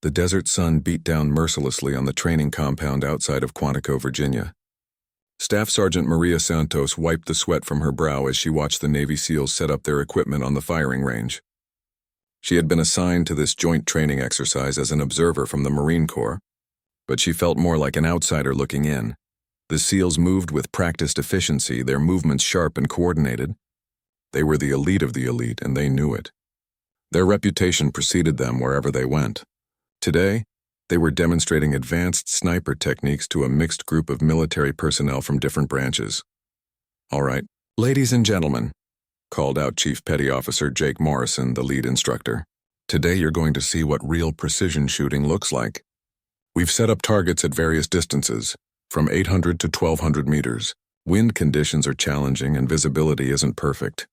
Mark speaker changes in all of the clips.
Speaker 1: The desert sun beat down mercilessly on the training compound outside of Quantico, Virginia. Staff Sergeant Maria Santos wiped the sweat from her brow as she watched the Navy SEALs set up their equipment on the firing range. She had been assigned to this joint training exercise as an observer from the Marine Corps, but she felt more like an outsider looking in. The SEALs moved with practiced efficiency, their movements sharp and coordinated. They were the elite of the elite, and they knew it. Their reputation preceded them wherever they went. Today, they were demonstrating advanced sniper techniques to a mixed group of military personnel from different branches. "All right, ladies and gentlemen," called out Chief Petty Officer Jake Morrison, the lead instructor. "Today you're going to see what real precision shooting looks like. We've set up targets at various distances, from 800 to 1,200 meters. Wind conditions are challenging and visibility isn't perfect."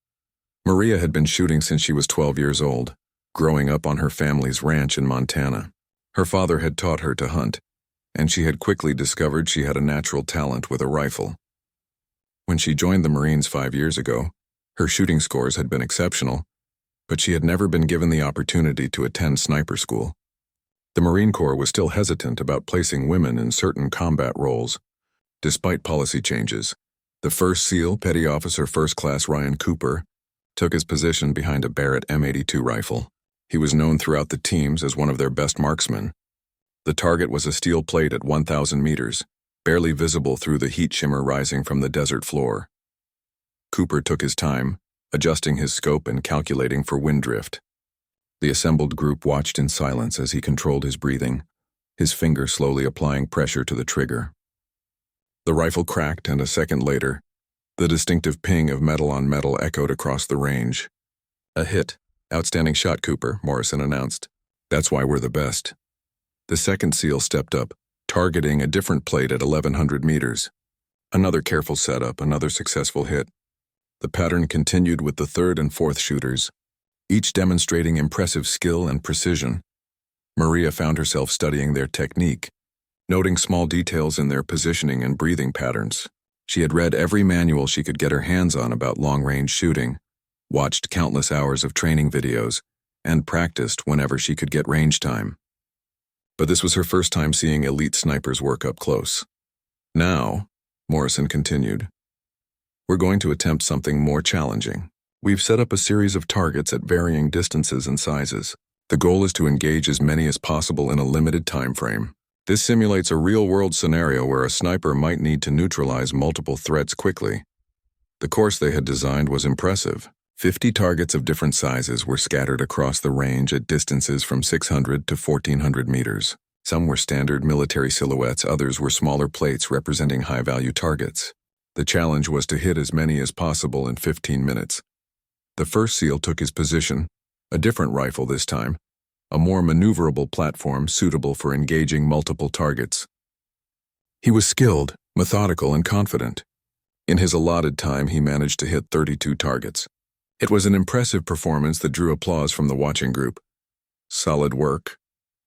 Speaker 1: Maria had been shooting since she was 12 years old, growing up on her family's ranch in Montana. Her father had taught her to hunt, and she had quickly discovered she had a natural talent with a rifle. When she joined the Marines 5 years ago, her shooting scores had been exceptional, but she had never been given the opportunity to attend sniper school. The Marine Corps was still hesitant about placing women in certain combat roles. Despite policy changes, the first SEAL, Petty Officer First Class Ryan Cooper, took his position behind a Barrett M82 rifle. He was known throughout the teams as one of their best marksmen. The target was a steel plate at 1,000 meters, barely visible through the heat shimmer rising from the desert floor. Cooper took his time, adjusting his scope and calculating for wind drift. The assembled group watched in silence as he controlled his breathing, his finger slowly applying pressure to the trigger. The rifle cracked, and a second later, the distinctive ping of metal on metal echoed across the range. "A hit. Outstanding shot, Cooper," Morrison announced. "That's why we're the best." The second SEAL stepped up, targeting a different plate at 1,100 meters. Another careful setup, another successful hit. The pattern continued with the third and fourth shooters, each demonstrating impressive skill and precision. Maria found herself studying their technique, noting small details in their positioning and breathing patterns. She had read every manual she could get her hands on about long-range shooting, watched countless hours of training videos, and practiced whenever she could get range time. But this was her first time seeing elite snipers work up close. "Now," Morrison continued, "we're going to attempt something more challenging. We've set up a series of targets at varying distances and sizes. The goal is to engage as many as possible in a limited time frame. This simulates a real-world scenario where a sniper might need to neutralize multiple threats quickly." The course they had designed was impressive. 50 targets of different sizes were scattered across the range at distances from 600 to 1,400 meters. Some were standard military silhouettes, others were smaller plates representing high-value targets. The challenge was to hit as many as possible in 15 minutes. The first SEAL took his position, a different rifle this time, a more maneuverable platform suitable for engaging multiple targets. He was skilled, methodical, and confident. In his allotted time, he managed to hit 32 targets. It was an impressive performance that drew applause from the watching group. "Solid work,"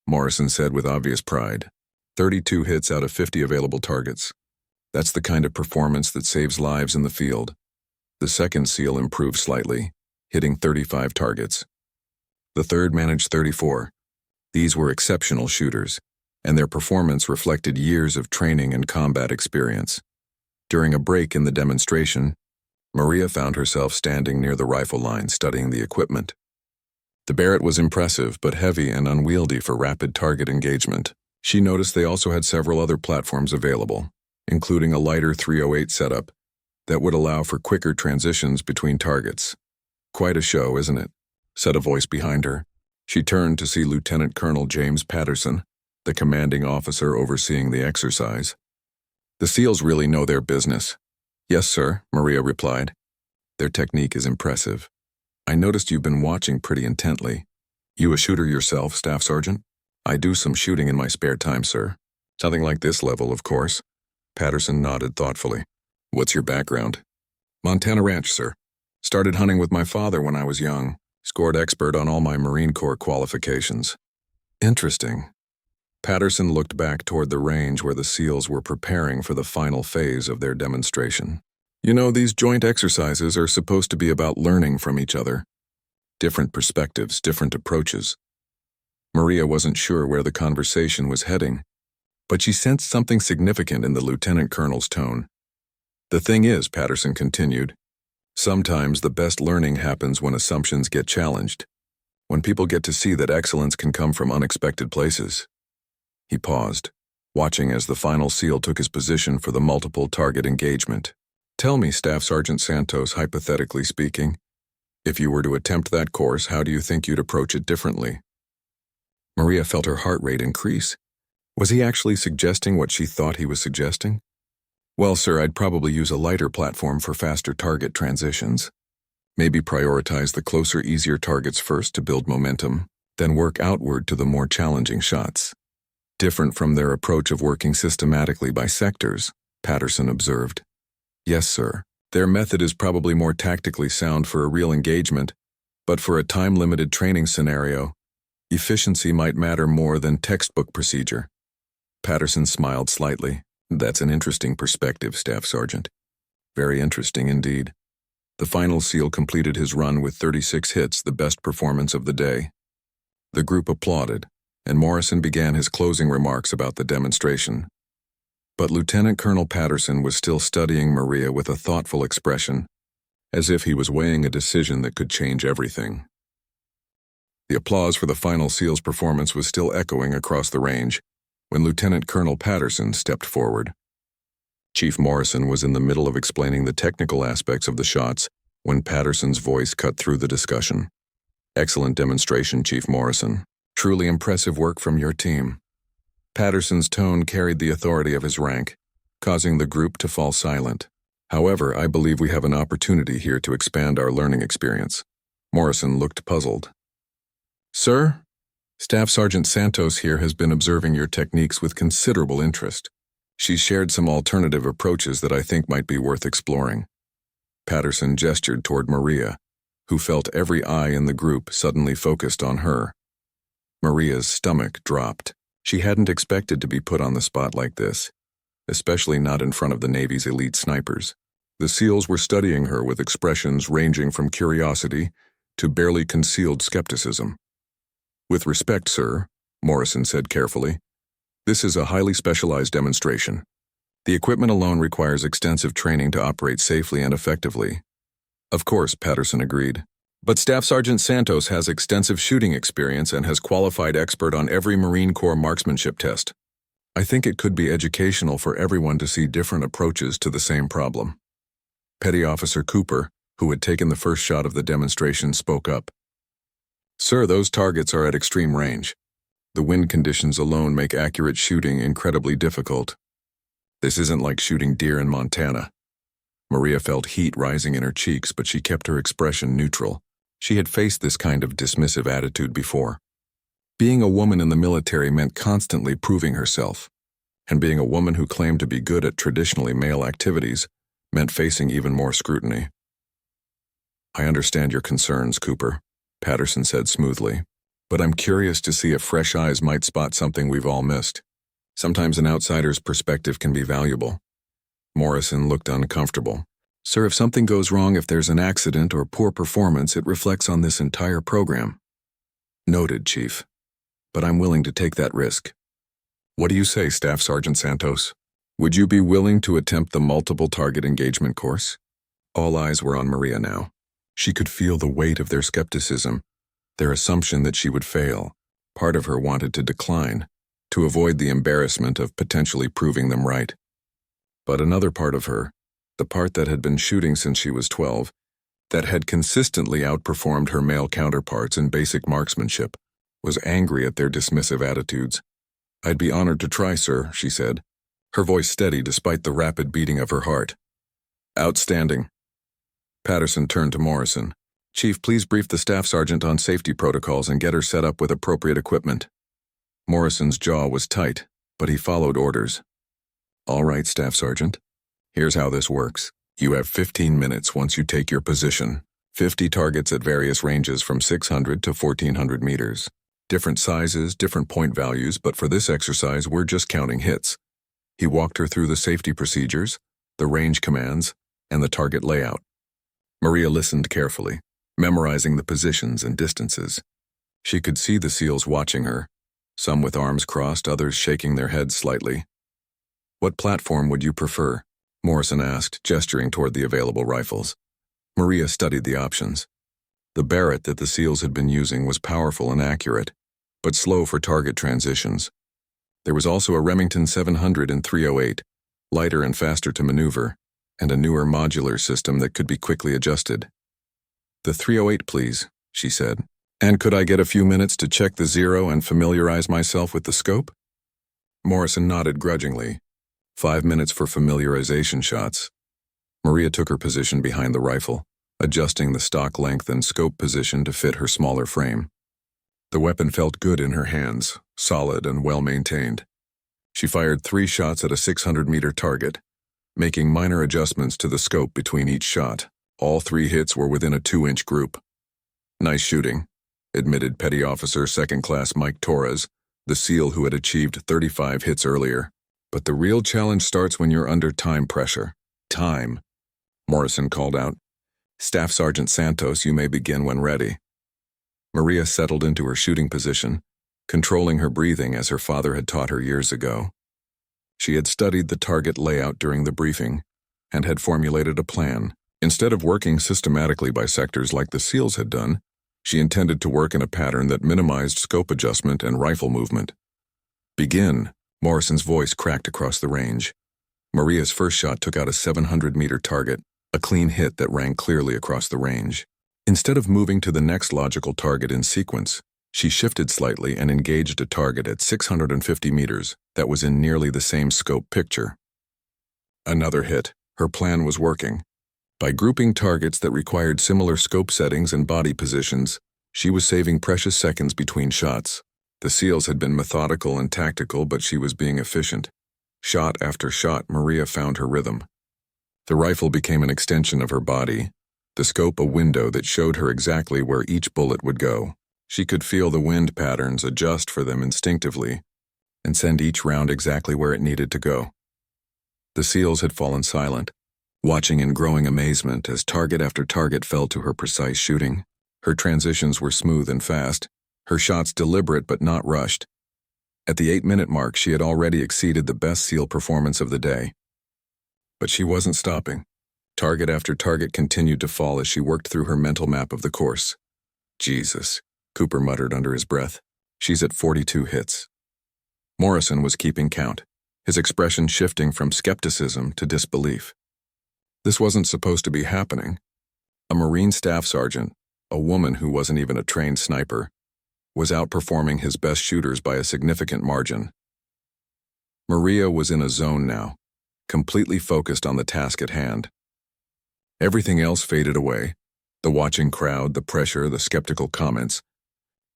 Speaker 1: Morrison said with obvious pride. 32 hits out of 50 available targets. That's the kind of performance that saves lives in the field. The second SEAL improved slightly, hitting 35 targets. The third managed 34. These were exceptional shooters, and their performance reflected years of training and combat experience. During a break in the demonstration, Maria found herself standing near the rifle line studying the equipment. The Barrett was impressive but heavy and unwieldy for rapid target engagement. She noticed they also had several other platforms available, including a lighter 308 setup that would allow for quicker transitions between targets. "Quite a show, isn't it?" said a voice behind her. She turned to see Lieutenant Colonel James Patterson, the commanding officer overseeing the exercise. "The SEALs really know their business." "Yes, sir," Maria replied. "Their technique is impressive. I noticed you've been watching pretty intently. You a shooter yourself, Staff Sergeant?" "I do some shooting in my spare time, sir." "Something like this level, of course." Patterson nodded thoughtfully. "What's your background?" "Montana ranch, sir. Started hunting with my father when I was young. Scored expert on all my Marine Corps qualifications." "Interesting." Patterson looked back toward the range where the SEALs were preparing for the final phase of their demonstration. "You know, these joint exercises are supposed to be about learning from each other. Different perspectives, different approaches. Maria wasn't sure where the conversation was heading, but she sensed something significant in the lieutenant colonel's tone. The thing is, Patterson continued, sometimes the best learning happens when assumptions get challenged, when people get to see that excellence can come from unexpected places. He paused, watching as the final SEAL took his position for the multiple target engagement. Tell me, Staff Sergeant Santos, hypothetically speaking, if you were to attempt that course, how do you think you'd approach it differently? Maria felt her heart rate increase. Was he actually suggesting what she thought he was suggesting? Well, sir, I'd probably use a lighter platform for faster target transitions. Maybe prioritize the closer, easier targets first to build momentum, then work outward to the more challenging shots. Different from their approach of working systematically by sectors, Patterson observed. Yes, sir. Their method is probably more tactically sound for a real engagement, but for a time-limited training scenario, efficiency might matter more than textbook procedure. Patterson smiled slightly. That's an interesting perspective, Staff Sergeant. Very interesting indeed. The final SEAL completed his run with 36 hits, the best performance of the day. The group applauded, and Morrison began his closing remarks about the demonstration. But Lieutenant Colonel Patterson was still studying Maria with a thoughtful expression, as if he was weighing a decision that could change everything. The applause for the final SEAL's performance was still echoing across the range when Lieutenant Colonel Patterson stepped forward. Chief Morrison was in the middle of explaining the technical aspects of the shots when Patterson's voice cut through the discussion. Excellent demonstration, Chief Morrison. Truly impressive work from your team. Patterson's tone carried the authority of his rank, causing the group to fall silent. However, I believe we have an opportunity here to expand our learning experience. Morrison looked puzzled. Sir, Staff Sergeant Santos here has been observing your techniques with considerable interest. She's shared some alternative approaches that I think might be worth exploring. Patterson gestured toward Maria, who felt every eye in the group suddenly focused on her. Maria's stomach dropped. She hadn't expected to be put on the spot like this, especially not in front of the Navy's elite snipers. The SEALs were studying her with expressions ranging from curiosity to barely concealed skepticism. With respect, sir, Morrison said carefully, this is a highly specialized demonstration. The equipment alone requires extensive training to operate safely and effectively. Of course, Patterson agreed. But Staff Sergeant Santos has extensive shooting experience and has qualified expert on every Marine Corps marksmanship test. I think it could be educational for everyone to see different approaches to the same problem. Petty Officer Cooper, who had taken the first shot of the demonstration, spoke up. Sir, those targets are at extreme range. The wind conditions alone make accurate shooting incredibly difficult. This isn't like shooting deer in Montana. Maria felt heat rising in her cheeks, but she kept her expression neutral. She had faced this kind of dismissive attitude before. Being a woman in the military meant constantly proving herself, and being a woman who claimed to be good at traditionally male activities meant facing even more scrutiny. I understand your concerns, Cooper, Patterson said smoothly, but I'm curious to see if fresh eyes might spot something we've all missed. Sometimes an outsider's perspective can be valuable. Morrison looked uncomfortable. Sir, if something goes wrong, if there's an accident or poor performance, it reflects on this entire program. Noted, Chief. But I'm willing to take that risk. What do you say, Staff Sergeant Santos? Would you be willing to attempt the multiple target engagement course? All eyes were on Maria now. She could feel the weight of their skepticism, their assumption that she would fail. Part of her wanted to decline, to avoid the embarrassment of potentially proving them right. But another part of her, the part that had been shooting since she was 12, that had consistently outperformed her male counterparts in basic marksmanship, was angry at their dismissive attitudes. I'd be honored to try, sir, she said, her voice steady despite the rapid beating of her heart. Outstanding. Patterson turned to Morrison. Chief, please brief the staff sergeant on safety protocols and get her set up with appropriate equipment. Morrison's jaw was tight, but he followed orders. All right, Staff Sergeant. Here's how this works. You have 15 minutes once you take your position. 50 targets at various ranges from 600 to 1400 meters. Different sizes, different point values, but for this exercise, we're just counting hits. He walked her through the safety procedures, the range commands, and the target layout. Maria listened carefully, memorizing the positions and distances. She could see the SEALs watching her, some with arms crossed, others shaking their heads slightly. "What platform would you prefer?" Morrison asked, gesturing toward the available rifles. Maria studied the options. The Barrett that the SEALs had been using was powerful and accurate, but slow for target transitions. There was also a Remington 700 and 308, lighter and faster to maneuver, and a newer modular system that could be quickly adjusted. "The 308, please," she said. "And could I get a few minutes to check the zero and familiarize myself with the scope?" Morrison nodded grudgingly. 5 minutes for familiarization shots. Maria took her position behind the rifle, adjusting the stock length and scope position to fit her smaller frame. The weapon felt good in her hands, solid and well-maintained. She fired 3 shots at a 600-meter target, making minor adjustments to the scope between each shot. All 3 hits were within a 2-inch group. "Nice shooting," admitted Petty Officer Second Class Mike Torres, the SEAL who had achieved 35 hits earlier. "But the real challenge starts when you're under time pressure." "Time," Morrison called out. "Staff Sergeant Santos, you may begin when ready." Maria settled into her shooting position, controlling her breathing as her father had taught her years ago. She had studied the target layout during the briefing and had formulated a plan. Instead of working systematically by sectors like the SEALs had done, she intended to work in a pattern that minimized scope adjustment and rifle movement. "Begin," Morrison's voice cracked across the range. Maria's first shot took out a 700-meter target, a clean hit that rang clearly across the range. Instead of moving to the next logical target in sequence, she shifted slightly and engaged a target at 650 meters that was in nearly the same scope picture. Another hit. Her plan was working. By grouping targets that required similar scope settings and body positions, she was saving precious seconds between shots. The SEALs had been methodical and tactical, but she was being efficient. Shot after shot, Maria found her rhythm. The rifle became an extension of her body, the scope a window that showed her exactly where each bullet would go. She could feel the wind patterns, adjust for them instinctively, and send each round exactly where it needed to go. The SEALs had fallen silent, watching in growing amazement as target after target fell to her precise shooting. Her transitions were smooth and fast, her shots deliberate but not rushed. At the 8-minute mark, she had already exceeded the best SEAL performance of the day. But she wasn't stopping. Target after target continued to fall as she worked through her mental map of the course. "Jesus," Cooper muttered under his breath. "She's at 42 hits." Morrison was keeping count, his expression shifting from skepticism to disbelief. This wasn't supposed to be happening. A Marine staff sergeant, a woman who wasn't even a trained sniper, was outperforming his best shooters by a significant margin. Maria was in a zone now, completely focused on the task at hand. Everything else faded away, the watching crowd, the pressure, the skeptical comments.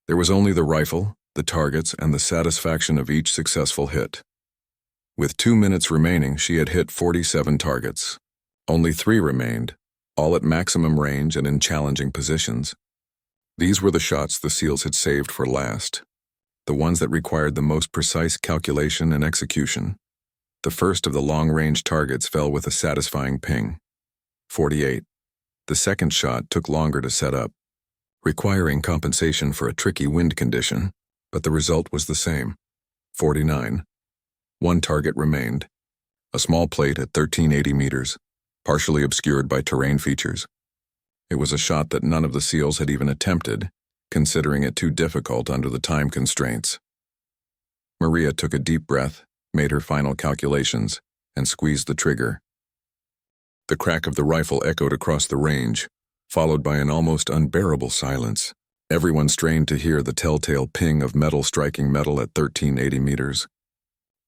Speaker 1: There was only the rifle, the targets, and the satisfaction of each successful hit. With 2 minutes remaining, she had hit 47 targets. Only 3 remained, all at maximum range and in challenging positions. These were the shots the SEALs had saved for last, the ones that required the most precise calculation and execution. The first of the long-range targets fell with a satisfying ping. 48. The second shot took longer to set up, requiring compensation for a tricky wind condition, but the result was the same. 49. 1 target remained, a small plate at 1380 meters, partially obscured by terrain features. It was a shot that none of the SEALs had even attempted, considering it too difficult under the time constraints. Maria took a deep breath, made her final calculations, and squeezed the trigger. The crack of the rifle echoed across the range, followed by an almost unbearable silence. Everyone strained to hear the telltale ping of metal striking metal at 1380 meters.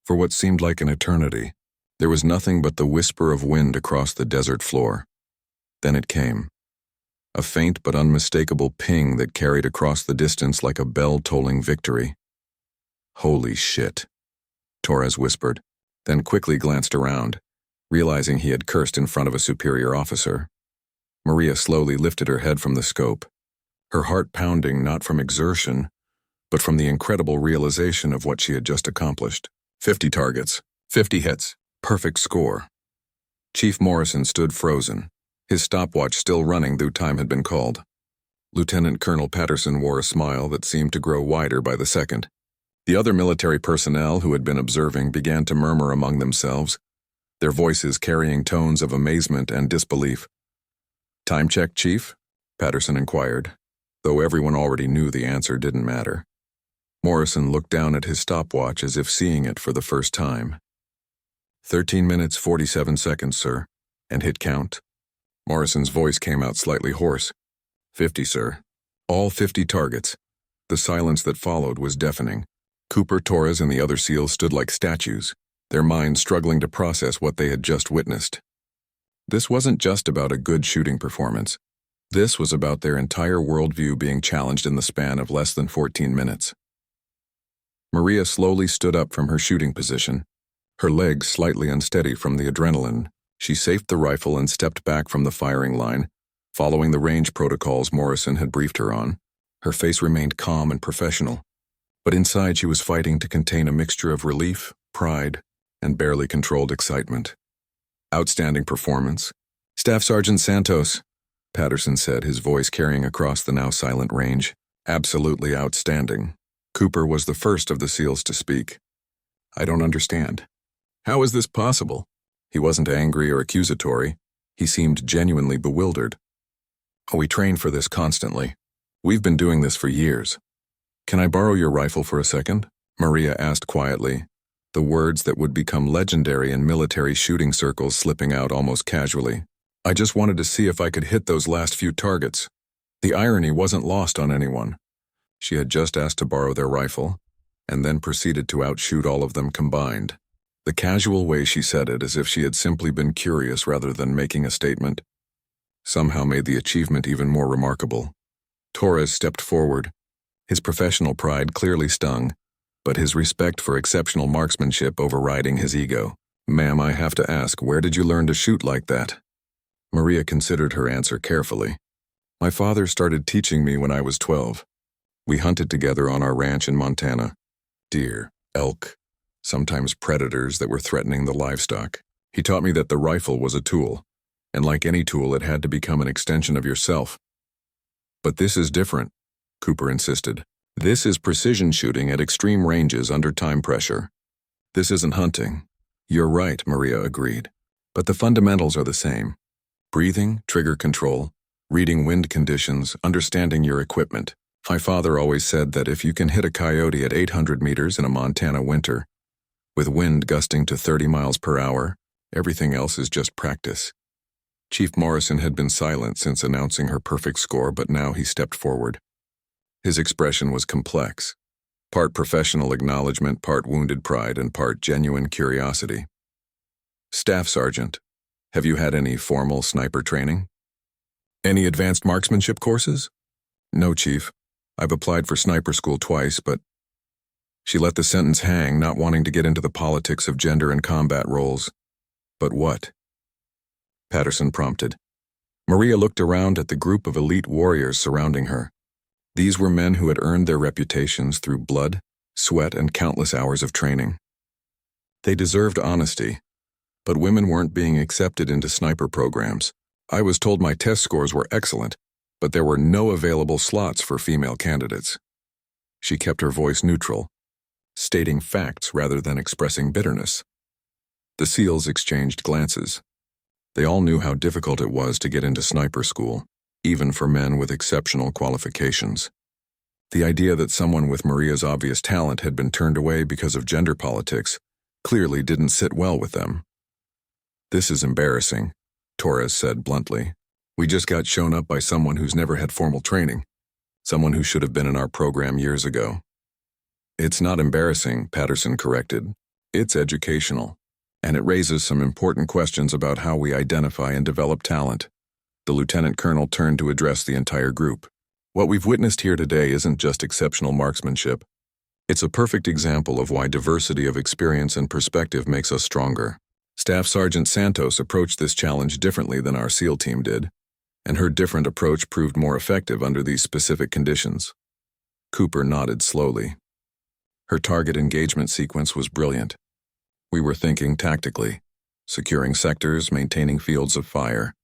Speaker 1: For what seemed like an eternity, there was nothing but the whisper of wind across the desert floor. Then it came. A faint but unmistakable ping that carried across the distance like a bell tolling victory. "Holy shit," Torres whispered, then quickly glanced around, realizing he had cursed in front of a superior officer. Maria slowly lifted her head from the scope, her heart pounding not from exertion, but from the incredible realization of what she had just accomplished. 50 targets, 50 hits, perfect score. Chief Morrison stood frozen, his stopwatch still running though time had been called. Lieutenant Colonel Patterson wore a smile that seemed to grow wider by the second. The other military personnel who had been observing began to murmur among themselves, their voices carrying tones of amazement and disbelief. "Time check, Chief?" Patterson inquired, though everyone already knew the answer didn't matter. Morrison looked down at his stopwatch as if seeing it for the first time. 13 minutes 47 seconds, sir, and hit count. Morrison's voice came out slightly hoarse. 50, sir. All 50 targets. The silence that followed was deafening. Cooper, Torres, and the other SEALs stood like statues, their minds struggling to process what they had just witnessed. This wasn't just about a good shooting performance. This was about their entire worldview being challenged in the span of less than 14 minutes. Maria slowly stood up from her shooting position, her legs slightly unsteady from the adrenaline. She safed the rifle and stepped back from the firing line, following the range protocols Morrison had briefed her on. Her face remained calm and professional, but inside she was fighting to contain a mixture of relief, pride, and barely controlled excitement. "Outstanding performance. Staff Sergeant Santos," Patterson said, his voice carrying across the now silent range. "Absolutely outstanding." Cooper was the first of the SEALs to speak. "I don't understand. How is this possible?" He wasn't angry or accusatory. He seemed genuinely bewildered. "We train for this constantly. We've been doing this for years." "Can I borrow your rifle for a second?" Maria asked quietly, the words that would become legendary in military shooting circles slipping out almost casually. "I just wanted to see if I could hit those last few targets." The irony wasn't lost on anyone. She had just asked to borrow their rifle, and then proceeded to outshoot all of them combined. The casual way she said it, as if she had simply been curious rather than making a statement, somehow made the achievement even more remarkable. Torres stepped forward, his professional pride clearly stung, but his respect for exceptional marksmanship overriding his ego. "Ma'am, I have to ask, where did you learn to shoot like that?" Maria considered her answer carefully. "My father started teaching me when I was 12. We hunted together on our ranch in Montana. Deer, elk, sometimes predators that were threatening the livestock. He taught me that the rifle was a tool, and like any tool, it had to become an extension of yourself." "But this is different," Cooper insisted. "This is precision shooting at extreme ranges under time pressure. This isn't hunting." "You're right," Maria agreed. "But the fundamentals are the same. Breathing, trigger control, reading wind conditions, understanding your equipment. My father always said that if you can hit a coyote at 800 meters in a Montana winter, with wind gusting to 30 miles per hour, everything else is just practice." Chief Morrison had been silent since announcing her perfect score, but now he stepped forward. His expression was complex, part professional acknowledgement, part wounded pride, and part genuine curiosity. "Staff Sergeant, have you had any formal sniper training? Any advanced marksmanship courses?" "No, Chief. I've applied for sniper school twice, but..." She let the sentence hang, not wanting to get into the politics of gender and combat roles. "But what?" Patterson prompted. Maria looked around at the group of elite warriors surrounding her. These were men who had earned their reputations through blood, sweat, and countless hours of training. They deserved honesty, but women weren't being accepted into sniper programs. "I was told my test scores were excellent, but there were no available slots for female candidates." She kept her voice neutral, stating facts rather than expressing bitterness. The SEALs exchanged glances. They all knew how difficult it was to get into sniper school, even for men with exceptional qualifications. The idea that someone with Maria's obvious talent had been turned away because of gender politics clearly didn't sit well with them. "This is embarrassing," Torres said bluntly. "We just got shown up by someone who's never had formal training, someone who should have been in our program years ago." "It's not embarrassing," Patterson corrected. "It's educational, and it raises some important questions about how we identify and develop talent." The lieutenant colonel turned to address the entire group. "What we've witnessed here today isn't just exceptional marksmanship. It's a perfect example of why diversity of experience and perspective makes us stronger." Staff Sergeant Santos approached this challenge differently than our SEAL team did, and her different approach proved more effective under these specific conditions. Cooper nodded slowly. Her target engagement sequence was brilliant. We were thinking tactically, securing sectors, maintaining fields of fire.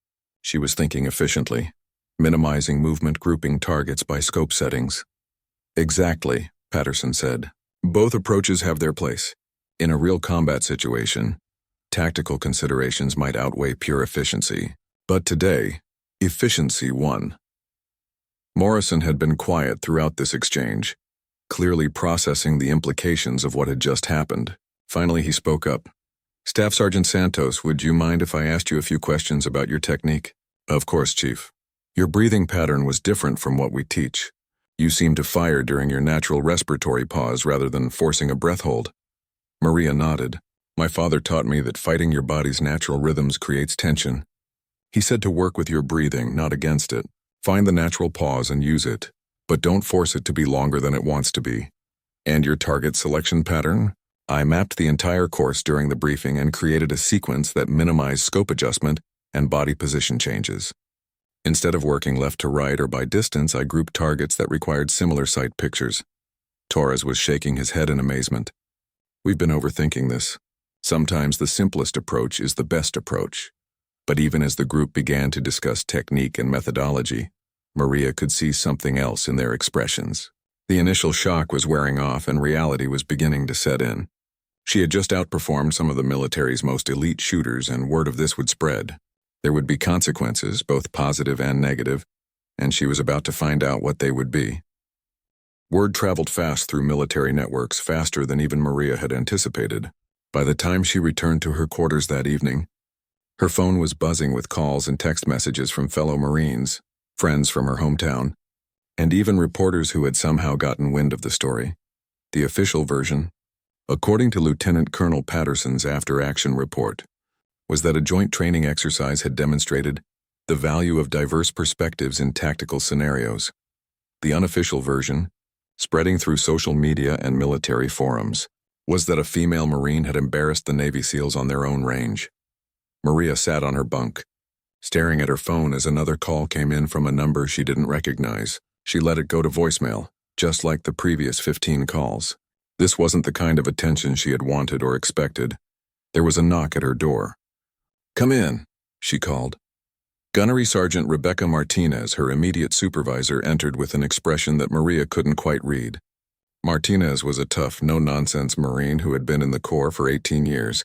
Speaker 1: She was thinking efficiently, minimizing movement, grouping targets by scope settings. Exactly, Patterson said. Both approaches have their place. In a real combat situation, tactical considerations might outweigh pure efficiency. But today, efficiency won. Morrison had been quiet throughout this exchange, clearly processing the implications of what had just happened. Finally, he spoke up. Staff Sergeant Santos, would you mind if I asked you a few questions about your technique? Of course, Chief. Your breathing pattern was different from what we teach. You seemed to fire during your natural respiratory pause rather than forcing a breath hold. Maria nodded. My father taught me that fighting your body's natural rhythms creates tension. He said to work with your breathing, not against it. Find the natural pause and use it, but don't force it to be longer than it wants to be. And your target selection pattern? I mapped the entire course during the briefing and created a sequence that minimized scope adjustment and body position changes. Instead of working left to right or by distance, I grouped targets that required similar sight pictures. Torres was shaking his head in amazement. We've been overthinking this. Sometimes the simplest approach is the best approach. But even as the group began to discuss technique and methodology, Maria could see something else in their expressions. The initial shock was wearing off and reality was beginning to set in. She had just outperformed some of the military's most elite shooters, and word of this would spread. There would be consequences, both positive and negative, and she was about to find out what they would be. Word traveled fast through military networks, faster than even Maria had anticipated. By the time she returned to her quarters that evening, her phone was buzzing with calls and text messages from fellow Marines, friends from her hometown, and even reporters who had somehow gotten wind of the story. The official version, according to Lieutenant Colonel Patterson's after-action report, was that a joint training exercise had demonstrated the value of diverse perspectives in tactical scenarios. The unofficial version, spreading through social media and military forums, was that a female Marine had embarrassed the Navy SEALs on their own range. Maria sat on her bunk, staring at her phone as another call came in from a number she didn't recognize. She let it go to voicemail, just like the previous 15 calls. This wasn't the kind of attention she had wanted or expected. There was a knock at her door. Come in, she called. Gunnery Sergeant Rebecca Martinez, her immediate supervisor, entered with an expression that Maria couldn't quite read. Martinez was a tough, no-nonsense Marine who had been in the Corps for 18 years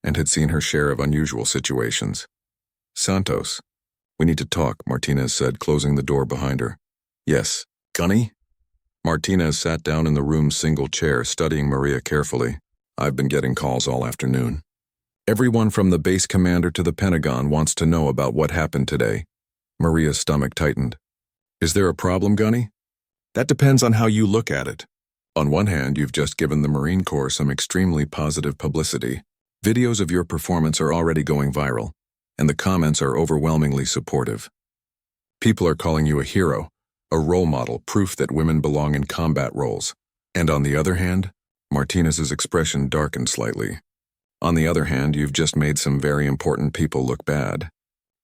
Speaker 1: and had seen her share of unusual situations. Santos, we need to talk, Martinez said, closing the door behind her. Yes, Gunny? Martinez sat down in the room's single chair, studying Maria carefully. I've been getting calls all afternoon. Everyone from the base commander to the Pentagon wants to know about what happened today. Maria's stomach tightened. Is there a problem, Gunny? That depends on how you look at it. On one hand, you've just given the Marine Corps some extremely positive publicity. Videos of your performance are already going viral, and the comments are overwhelmingly supportive. People are calling you a hero, a role model, proof that women belong in combat roles. And on the other hand, Martinez's expression darkened slightly. On the other hand, you've just made some very important people look bad.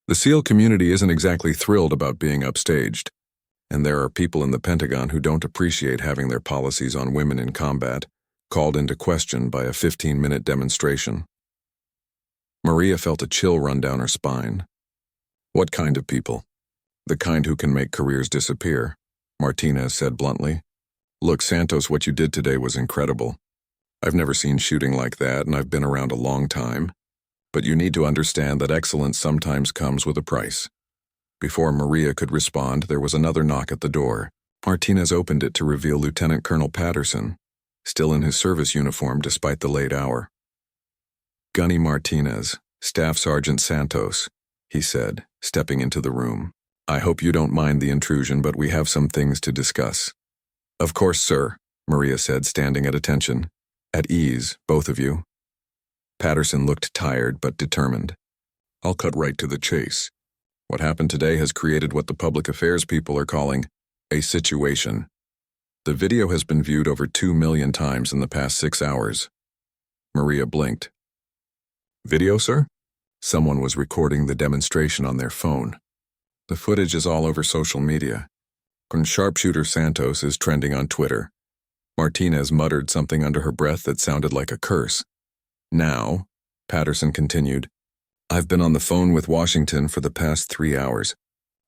Speaker 1: The SEAL community isn't exactly thrilled about being upstaged, and there are people in the Pentagon who don't appreciate having their policies on women in combat called into question by a 15-minute demonstration. Maria felt a chill run down her spine. What kind of people? The kind who can make careers disappear, Martinez said bluntly. Look, Santos, what you did today was incredible. I've never seen shooting like that, and I've been around a long time. But you need to understand that excellence sometimes comes with a price. Before Maria could respond, there was another knock at the door. Martinez opened it to reveal Lieutenant Colonel Patterson, still in his service uniform despite the late hour. Gunny Martinez, Staff Sergeant Santos, he said, stepping into the room. I hope you don't mind the intrusion, but we have some things to discuss. Of course, sir, Maria said, standing at attention. At ease, both of you. Patterson looked tired but determined. I'll cut right to the chase. What happened today has created what the public affairs people are calling a situation. The video has been viewed over 2 million times in the past 6 hours. Maria blinked. Video, sir? Someone was recording the demonstration on their phone. The footage is all over social media. Sharpshooter Santos is trending on Twitter. Martinez muttered something under her breath that sounded like a curse. Now, Patterson continued, I've been on the phone with Washington for the past 3 hours.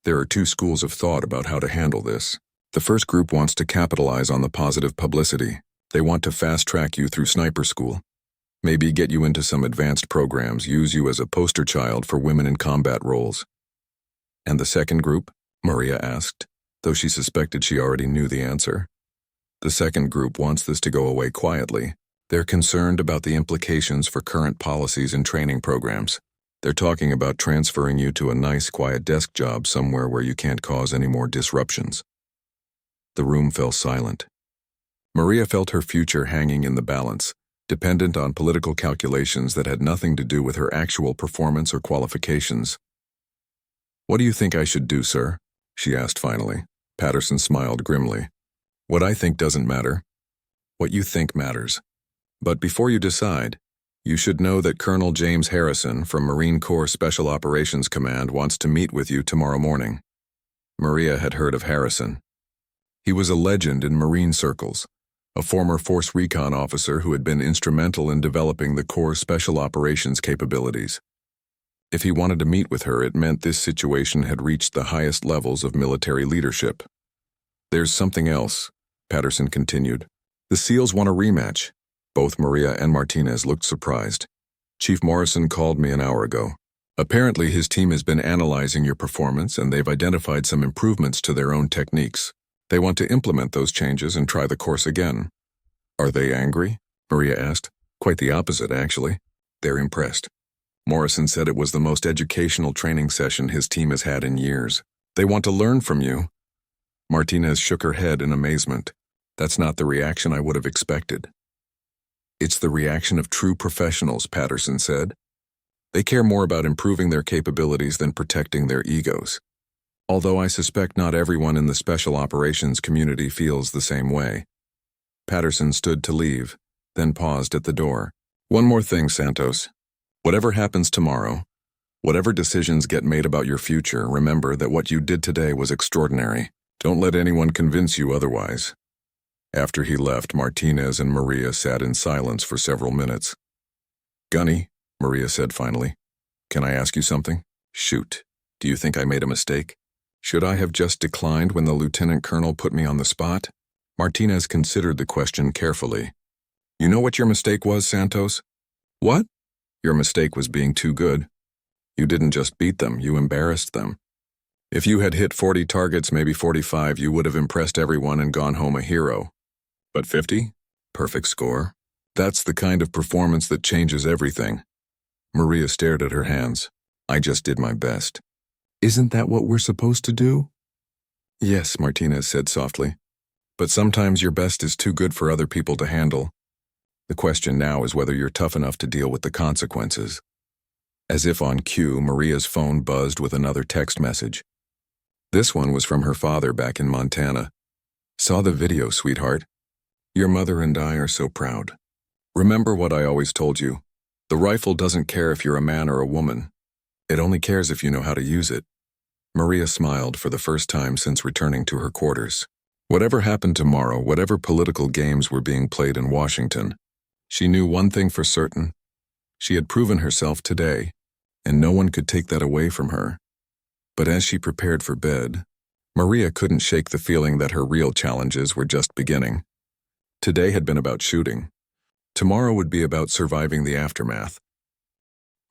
Speaker 1: There are two schools of thought about how to handle this. The first group wants to capitalize on the positive publicity. They want to fast-track you through sniper school. Maybe get you into some advanced programs, use you as a poster child for women in combat roles. And the second group? Maria asked, though she suspected she already knew the answer. The second group wants this to go away quietly. They're concerned about the implications for current policies and training programs. They're talking about transferring you to a nice, quiet desk job somewhere where you can't cause any more disruptions. The room fell silent. Maria felt her future hanging in the balance, dependent on political calculations that had nothing to do with her actual performance or qualifications. "What do you think I should do, sir?" she asked finally. Patterson smiled grimly. "What I think doesn't matter. What you think matters. But before you decide, you should know that Colonel James Harrison from Marine Corps Special Operations Command wants to meet with you tomorrow morning." Maria had heard of Harrison. He was a legend in Marine circles, a former Force Recon officer who had been instrumental in developing the Corps' special operations capabilities. If he wanted to meet with her, it meant this situation had reached the highest levels of military leadership. "There's something else," Patterson continued. "The SEALs want a rematch." Both Maria and Martinez looked surprised. "Chief Morrison called me an hour ago. Apparently his team has been analyzing your performance and they've identified some improvements to their own techniques. They want to implement those changes and try the course again." "Are they angry?" Maria asked. "Quite the opposite, actually. They're impressed. Morrison said it was the most educational training session his team has had in years. They want to learn from you." Martinez shook her head in amazement. "That's not the reaction I would have expected." "It's the reaction of true professionals," Patterson said. "They care more about improving their capabilities than protecting their egos. Although I suspect not everyone in the special operations community feels the same way." Patterson stood to leave, then paused at the door. "One more thing, Santos. Whatever happens tomorrow, whatever decisions get made about your future, remember that what you did today was extraordinary. Don't let anyone convince you otherwise." After he left, Martinez and Maria sat in silence for several minutes. "Gunny," Maria said finally, "can I ask you something?" "Shoot. Do you think I made a mistake? Should I have just declined when the lieutenant colonel put me on the spot?" Martinez considered the question carefully. "You know what your mistake was, Santos?" "What?" "Your mistake was being too good. You didn't just beat them, you embarrassed them. If you had hit 40 targets, maybe 45, you would have impressed everyone and gone home a hero. But 50? Perfect score. That's the kind of performance that changes everything." Maria stared at her hands. "I just did my best." "Isn't that what we're supposed to do?" "Yes," Martinez said softly. "But sometimes your best is too good for other people to handle. The question now is whether you're tough enough to deal with the consequences." As if on cue, Maria's phone buzzed with another text message. This one was from her father back in Montana. "Saw the video, sweetheart. Your mother and I are so proud. Remember what I always told you. The rifle doesn't care if you're a man or a woman. It only cares if you know how to use it." Maria smiled for the first time since returning to her quarters. Whatever happened tomorrow, whatever political games were being played in Washington, she knew one thing for certain. She had proven herself today, and no one could take that away from her. But as she prepared for bed, Maria couldn't shake the feeling that her real challenges were just beginning. Today had been about shooting. Tomorrow would be about surviving the aftermath.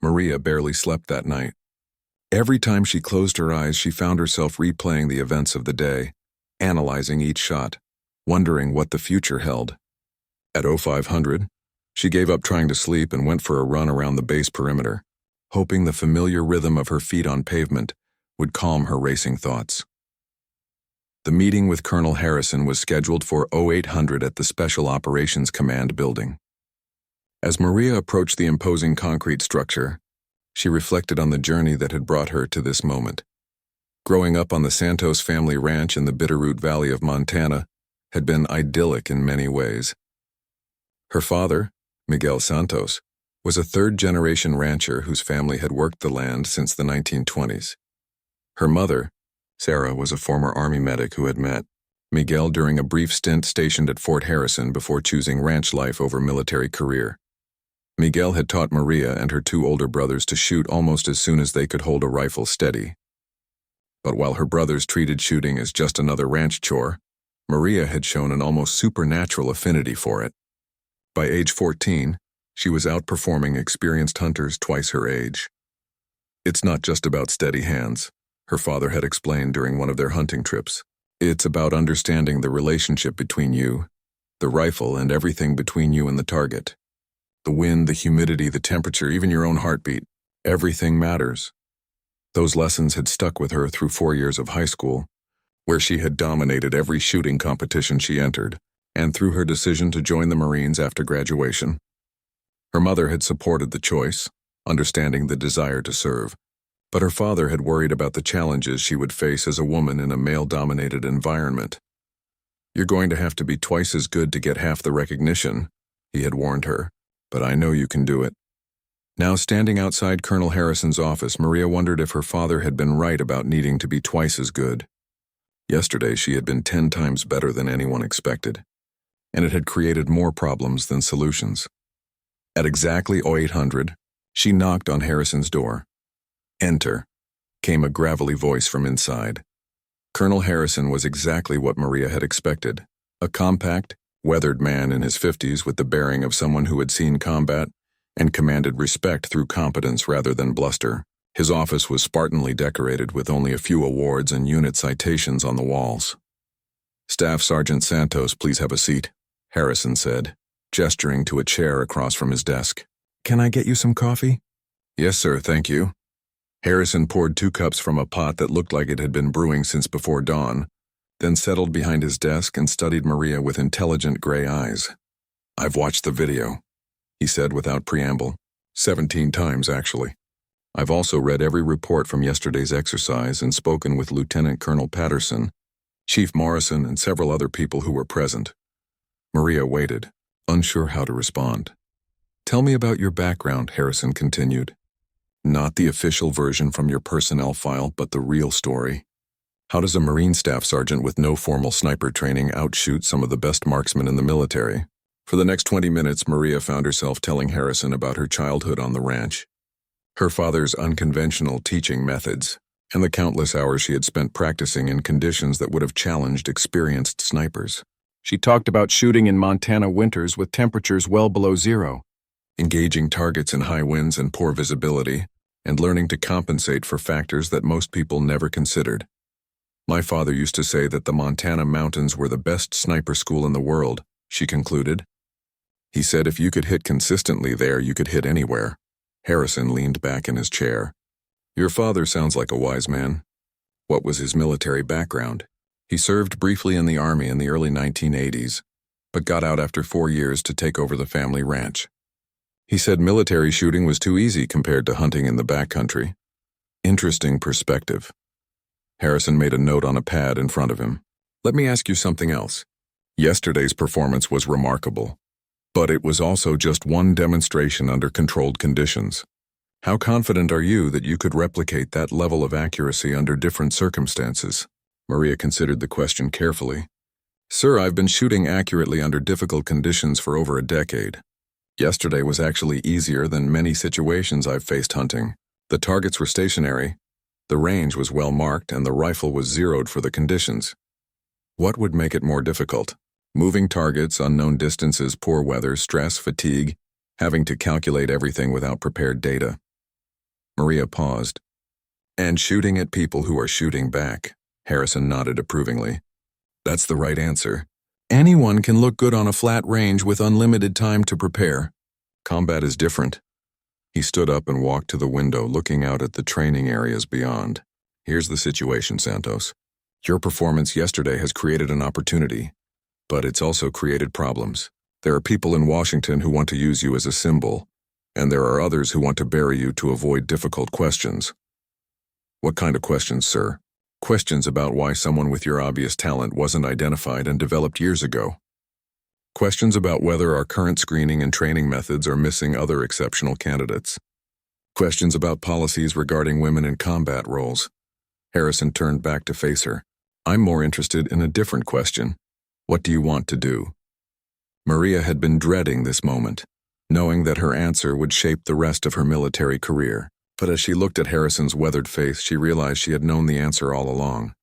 Speaker 1: Maria barely slept that night. Every time she closed her eyes, she found herself replaying the events of the day, analyzing each shot, wondering what the future held. At 0500, she gave up trying to sleep and went for a run around the base perimeter, hoping the familiar rhythm of her feet on pavement would calm her racing thoughts. The meeting with Colonel Harrison was scheduled for 0800 at the Special Operations Command building. As Maria approached the imposing concrete structure, she reflected on the journey that had brought her to this moment. Growing up on the Santos family ranch in the Bitterroot Valley of Montana had been idyllic in many ways. Her father, Miguel Santos, was a third-generation rancher whose family had worked the land since the 1920s. Her mother, Sarah, was a former Army medic who had met Miguel during a brief stint stationed at Fort Harrison before choosing ranch life over military career. Miguel had taught Maria and her two older brothers to shoot almost as soon as they could hold a rifle steady. But while her brothers treated shooting as just another ranch chore, Maria had shown an almost supernatural affinity for it. By age 14, she was outperforming experienced hunters twice her age. It's not just about steady hands, her father had explained during one of their hunting trips. It's about understanding the relationship between you, the rifle, and everything between you and the target. The wind, the humidity, the temperature, even your own heartbeat. Everything matters. Those lessons had stuck with her through 4 years of high school, where she had dominated every shooting competition she entered, and through her decision to join the Marines after graduation. Her mother had supported the choice, understanding the desire to serve, but her father had worried about the challenges she would face as a woman in a male-dominated environment. "You're going to have to be twice as good to get half the recognition," he had warned her, "but I know you can do it." Now, standing outside Colonel Harrison's office, Maria wondered if her father had been right about needing to be twice as good. Yesterday, she had been 10 times better than anyone expected, and it had created more problems than solutions. At exactly 0800, she knocked on Harrison's door. "Enter," came a gravelly voice from inside. Colonel Harrison was exactly what Maria had expected, a compact, weathered man in his 50s with the bearing of someone who had seen combat and commanded respect through competence rather than bluster. His office was spartanly decorated with only a few awards and unit citations on the walls. "Staff Sergeant Santos, please have a seat," Harrison said, gesturing to a chair across from his desk. "Can I get you some coffee?" "Yes, sir, thank you." Harrison poured 2 cups from a pot that looked like it had been brewing since before dawn, then settled behind his desk and studied Maria with intelligent gray eyes. "I've watched the video," he said without preamble. 17 times, actually. "I've also read every report from yesterday's exercise and spoken with Lieutenant Colonel Patterson, Chief Morrison, and several other people who were present." Maria waited, unsure how to respond. "Tell me about your background," Harrison continued. "Not the official version from your personnel file, but the real story. How does a Marine Staff Sergeant with no formal sniper training outshoot some of the best marksmen in the military?" For the next 20 minutes, Maria found herself telling Harrison about her childhood on the ranch, her father's unconventional teaching methods, and the countless hours she had spent practicing in conditions that would have challenged experienced snipers. She talked about shooting in Montana winters with temperatures well below zero, engaging targets in high winds and poor visibility, and learning to compensate for factors that most people never considered. "My father used to say that the Montana mountains were the best sniper school in the world," she concluded. "He said if you could hit consistently there, you could hit anywhere." Harrison leaned back in his chair. "Your father sounds like a wise man. What was his military background?" "He served briefly in the Army in the early 1980s, but got out after 4 years to take over the family ranch. He said military shooting was too easy compared to hunting in the backcountry." Interesting perspective. Harrison made a note on a pad in front of him. "Let me ask you something else. Yesterday's performance was remarkable, but it was also just one demonstration under controlled conditions. How confident are you that you could replicate that level of accuracy under different circumstances?" Maria considered the question carefully. "Sir, I've been shooting accurately under difficult conditions for over a decade. Yesterday was actually easier than many situations I've faced hunting. The targets were stationary, the range was well marked, and the rifle was zeroed for the conditions. What would make it more difficult? Moving targets, unknown distances, poor weather, stress, fatigue, having to calculate everything without prepared data." Maria paused. "And shooting at people who are shooting back." Harrison nodded approvingly. "That's the right answer. Anyone can look good on a flat range with unlimited time to prepare. Combat is different." He stood up and walked to the window, looking out at the training areas beyond. "Here's the situation, Santos. Your performance yesterday has created an opportunity, but it's also created problems. There are people in Washington who want to use you as a symbol, and there are others who want to bury you to avoid difficult questions." "What kind of questions, sir?" "Questions about why someone with your obvious talent wasn't identified and developed years ago. Questions about whether our current screening and training methods are missing other exceptional candidates. Questions about policies regarding women in combat roles." Harrison turned back to face her. "I'm more interested in a different question. What do you want to do?" Maria had been dreading this moment, knowing that her answer would shape the rest of her military career. But as she looked at Harrison's weathered face, she realized she had known the answer all along.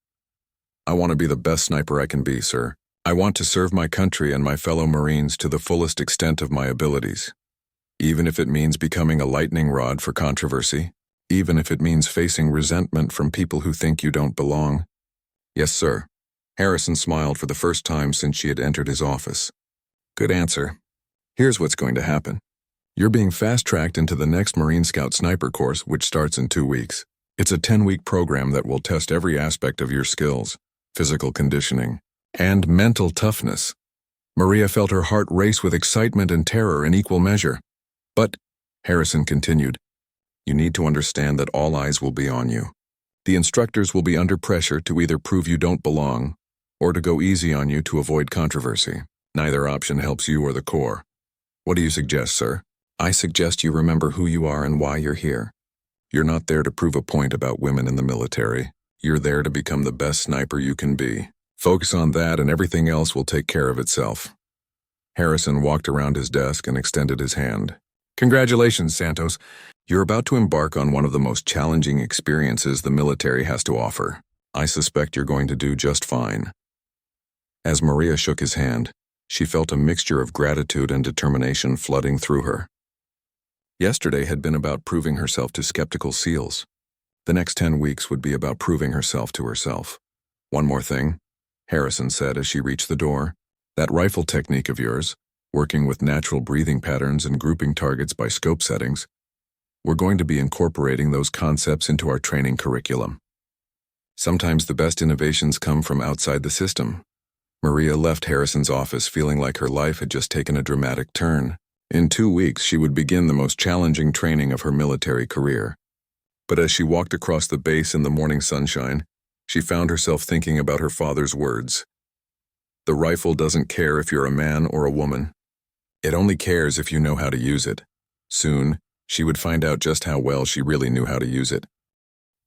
Speaker 1: I want to be the best sniper I can be, sir. I want to serve my country and my fellow Marines to the fullest extent of my abilities. Even if it means becoming a lightning rod for controversy, even if it means facing resentment from people who think you don't belong. Yes, sir. Harrison smiled for the first time since she had entered his office. Good answer. Here's what's going to happen. You're being fast-tracked into the next Marine Scout Sniper course, which starts in 2 weeks. It's a 10-week program that will test every aspect of your skills, physical conditioning, and mental toughness. Maria felt her heart race with excitement and terror in equal measure. But, Harrison continued, you need to understand that all eyes will be on you. The instructors will be under pressure to either prove you don't belong or to go easy on you to avoid controversy. Neither option helps you or the Corps. What do you suggest, sir? I suggest you remember who you are and why you're here. You're not there to prove a point about women in the military. You're there to become the best sniper you can be. Focus on that and everything else will take care of itself. Harrison walked around his desk and extended his hand. Congratulations, Santos. You're about to embark on one of the most challenging experiences the military has to offer. I suspect you're going to do just fine. As Maria shook his hand, she felt a mixture of gratitude and determination flooding through her. Yesterday had been about proving herself to skeptical SEALs. The next 10 weeks would be about proving herself to herself. One more thing, Harrison said as she reached the door. That rifle technique of yours, working with natural breathing patterns and grouping targets by scope settings, we're going to be incorporating those concepts into our training curriculum. Sometimes the best innovations come from outside the system. Maria left Harrison's office feeling like her life had just taken a dramatic turn. In 2 weeks, she would begin the most challenging training of her military career. But as she walked across the base in the morning sunshine, she found herself thinking about her father's words. The rifle doesn't care if you're a man or a woman. It only cares if you know how to use it. Soon, she would find out just how well she really knew how to use it.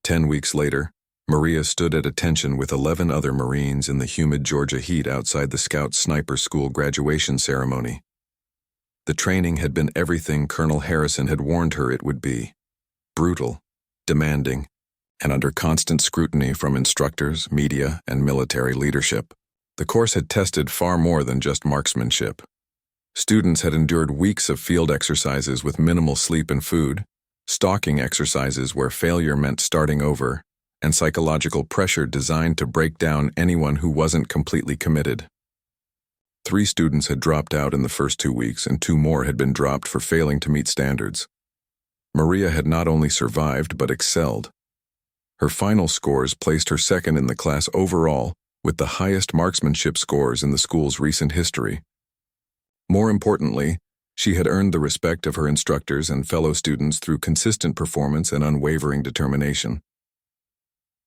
Speaker 1: 10 weeks later, Maria stood at attention with 11 other Marines in the humid Georgia heat outside the Scout Sniper School graduation ceremony. The training had been everything Colonel Harrison had warned her it would be. Brutal, demanding, and under constant scrutiny from instructors, media, and military leadership. The course had tested far more than just marksmanship. Students had endured weeks of field exercises with minimal sleep and food, stalking exercises where failure meant starting over, and psychological pressure designed to break down anyone who wasn't completely committed. 3 students had dropped out in the first 2 weeks, and 2 more had been dropped for failing to meet standards. Maria had not only survived but excelled. Her final scores placed her second in the class overall, with the highest marksmanship scores in the school's recent history. More importantly, she had earned the respect of her instructors and fellow students through consistent performance and unwavering determination.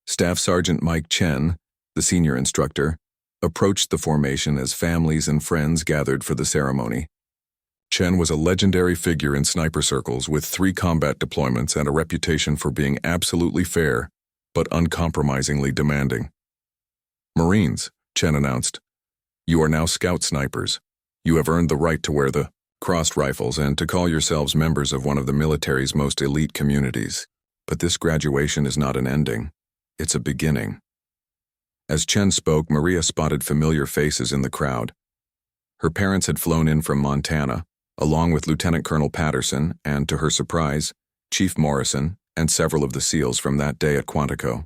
Speaker 1: Staff Sergeant Mike Chen, the senior instructor, approached the formation as families and friends gathered for the ceremony. Chen was a legendary figure in sniper circles with 3 combat deployments and a reputation for being absolutely fair, but uncompromisingly demanding. Marines, Chen announced, you are now Scout Snipers. You have earned the right to wear the crossed rifles and to call yourselves members of one of the military's most elite communities. But this graduation is not an ending. It's a beginning. As Chen spoke, Maria spotted familiar faces in the crowd. Her parents had flown in from Montana, along with Lieutenant Colonel Patterson and, to her surprise, Chief Morrison and several of the SEALs from that day at Quantico.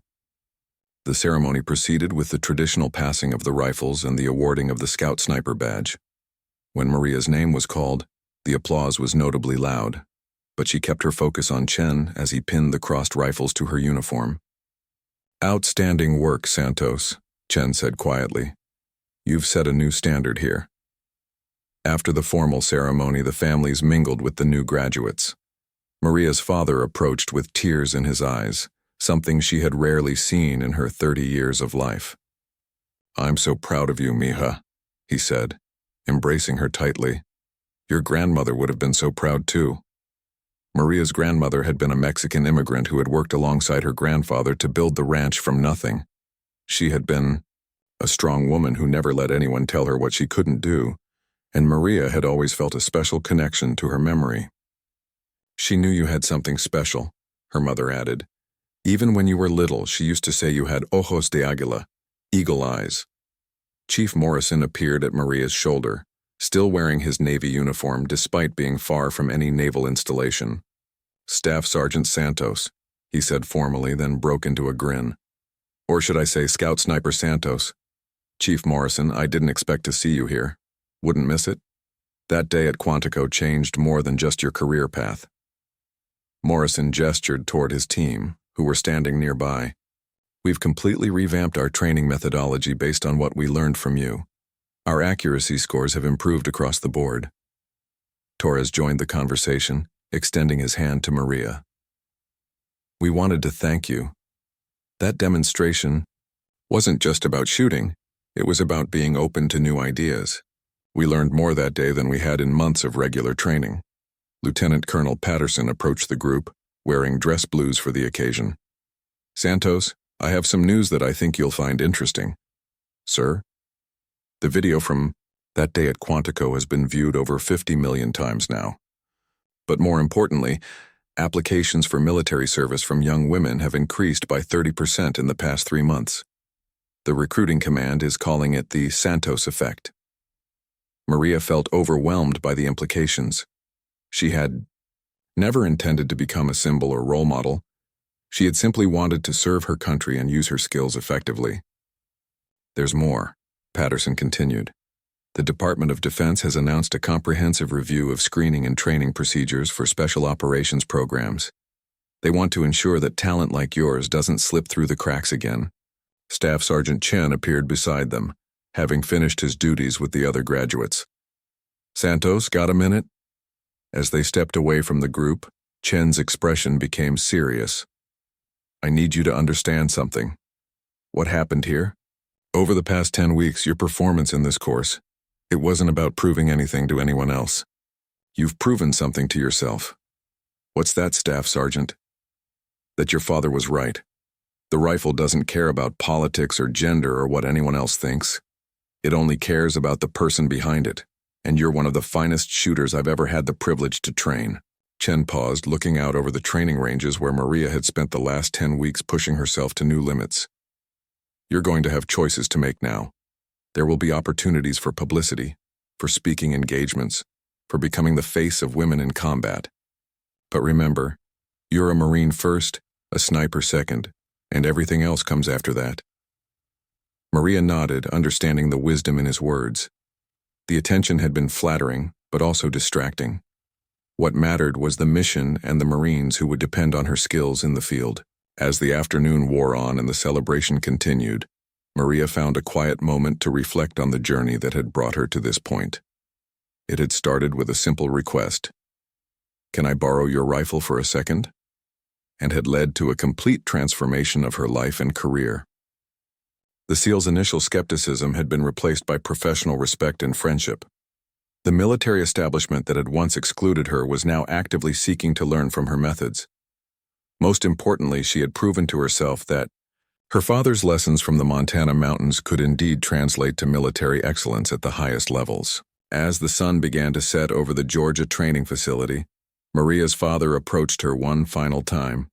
Speaker 1: The ceremony proceeded with the traditional passing of the rifles and the awarding of the Scout Sniper badge. When Maria's name was called, the applause was notably loud, but she kept her focus on Chen as he pinned the crossed rifles to her uniform. Outstanding work, Santos, Chen said quietly. You've set a new standard here. After the formal ceremony, the families mingled with the new graduates. Maria's father approached with tears in his eyes, something she had rarely seen in her 30 years of life. I'm so proud of you, mija, he said, embracing her tightly. Your grandmother would have been so proud too. Maria's grandmother had been a Mexican immigrant who had worked alongside her grandfather to build the ranch from nothing. She had been a strong woman who never let anyone tell her what she couldn't do, and Maria had always felt a special connection to her memory. She knew you had something special. her mother added. Even when you were little, she used to say you had ojos de águila, eagle eyes. Chief Morrison appeared at Maria's shoulder, still wearing his Navy uniform despite being far from any naval installation. Staff Sergeant Santos, he said formally, then broke into a grin. Or should I say Scout Sniper Santos? Chief Morrison, I didn't expect to see you here. Wouldn't miss it? That day at Quantico changed more than just your career path. Morrison gestured toward his team, who were standing nearby. We've completely revamped our training methodology based on what we learned from you. Our accuracy scores have improved across the board. Torres joined the conversation, extending his hand to Maria. We wanted to thank you. That demonstration wasn't just about shooting, it was about being open to new ideas. We learned more that day than we had in months of regular training. Lieutenant Colonel Patterson approached the group, wearing dress blues for the occasion. Santos, I have some news that I think you'll find interesting. Sir? The video from that day at Quantico has been viewed over 50 million times now. But more importantly, applications for military service from young women have increased by 30% in the past 3 months. The recruiting command is calling it the Santos effect. Maria felt overwhelmed by the implications. She had never intended to become a symbol or role model. She had simply wanted to serve her country and use her skills effectively. There's more, Patterson continued. The Department of Defense has announced a comprehensive review of screening and training procedures for special operations programs. They want to ensure that talent like yours doesn't slip through the cracks again. Staff Sergeant Chen appeared beside them, having finished his duties with the other graduates. Santos, got a minute? As they stepped away from the group, Chen's expression became serious. I need you to understand something. What happened here? Over the past 10 weeks, your performance in this course, it wasn't about proving anything to anyone else. You've proven something to yourself. What's that, Staff Sergeant? That your father was right. The rifle doesn't care about politics or gender or what anyone else thinks. It only cares about the person behind it, and you're one of the finest shooters I've ever had the privilege to train. Chen paused, looking out over the training ranges where Maria had spent the last 10 weeks pushing herself to new limits. You're going to have choices to make now. There will be opportunities for publicity, for speaking engagements, for becoming the face of women in combat. But remember, you're a Marine first, a sniper second, and everything else comes after that. Maria nodded, understanding the wisdom in his words. The attention had been flattering, but also distracting. What mattered was the mission and the Marines who would depend on her skills in the field. As the afternoon wore on and the celebration continued, Maria found a quiet moment to reflect on the journey that had brought her to this point. It had started with a simple request. Can I borrow your rifle for a second? And had led to a complete transformation of her life and career. The SEAL's initial skepticism had been replaced by professional respect and friendship. The military establishment that had once excluded her was now actively seeking to learn from her methods. Most importantly, she had proven to herself that her father's lessons from the Montana mountains could indeed translate to military excellence at the highest levels. As the sun began to set over the Georgia training facility, Maria's father approached her one final time.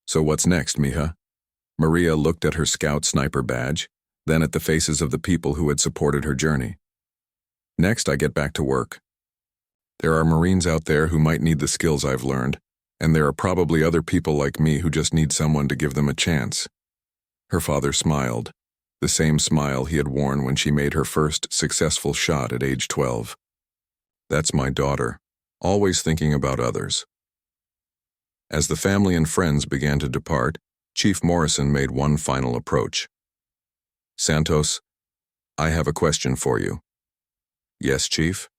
Speaker 1: So what's next, mija? Maria looked at her scout sniper badge, then at the faces of the people who had supported her journey. Next, I get back to work. There are Marines out there who might need the skills I've learned, and there are probably other people like me who just need someone to give them a chance. Her father smiled, the same smile he had worn when she made her first successful shot at age 12. That's my daughter, always thinking about others. As the family and friends began to depart, Chief Morrison made one final approach. Santos, I have a question for you. Yes, Chief?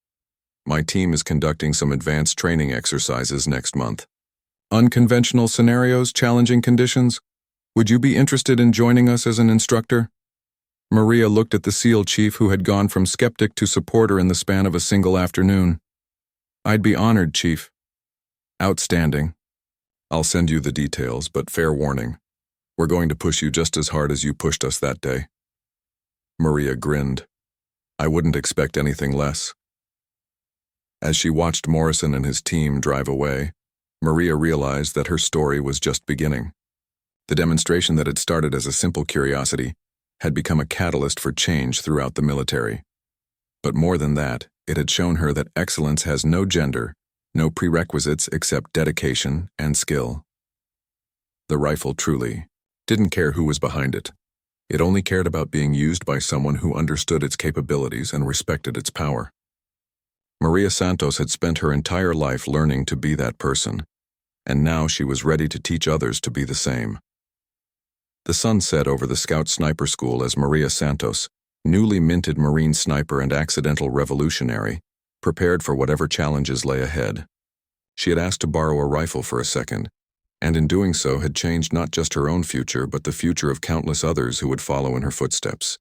Speaker 1: My team is conducting some advanced training exercises next month. Unconventional scenarios, challenging conditions? Would you be interested in joining us as an instructor? Maria looked at the SEAL chief who had gone from skeptic to supporter in the span of a single afternoon. I'd be honored, Chief. Outstanding. I'll send you the details, but fair warning. We're going to push you just as hard as you pushed us that day. Maria grinned. I wouldn't expect anything less. As she watched Morrison and his team drive away, Maria realized that her story was just beginning. The demonstration that had started as a simple curiosity had become a catalyst for change throughout the military. But more than that, it had shown her that excellence has no gender, no prerequisites except dedication and skill. The rifle truly didn't care who was behind it. It only cared about being used by someone who understood its capabilities and respected its power. Maria Santos had spent her entire life learning to be that person, and now she was ready to teach others to be the same. The sun set over the Scout Sniper School as Maria Santos, newly minted Marine sniper and accidental revolutionary, prepared for whatever challenges lay ahead. She had asked to borrow a rifle for a second, and in doing so had changed not just her own future but the future of countless others who would follow in her footsteps.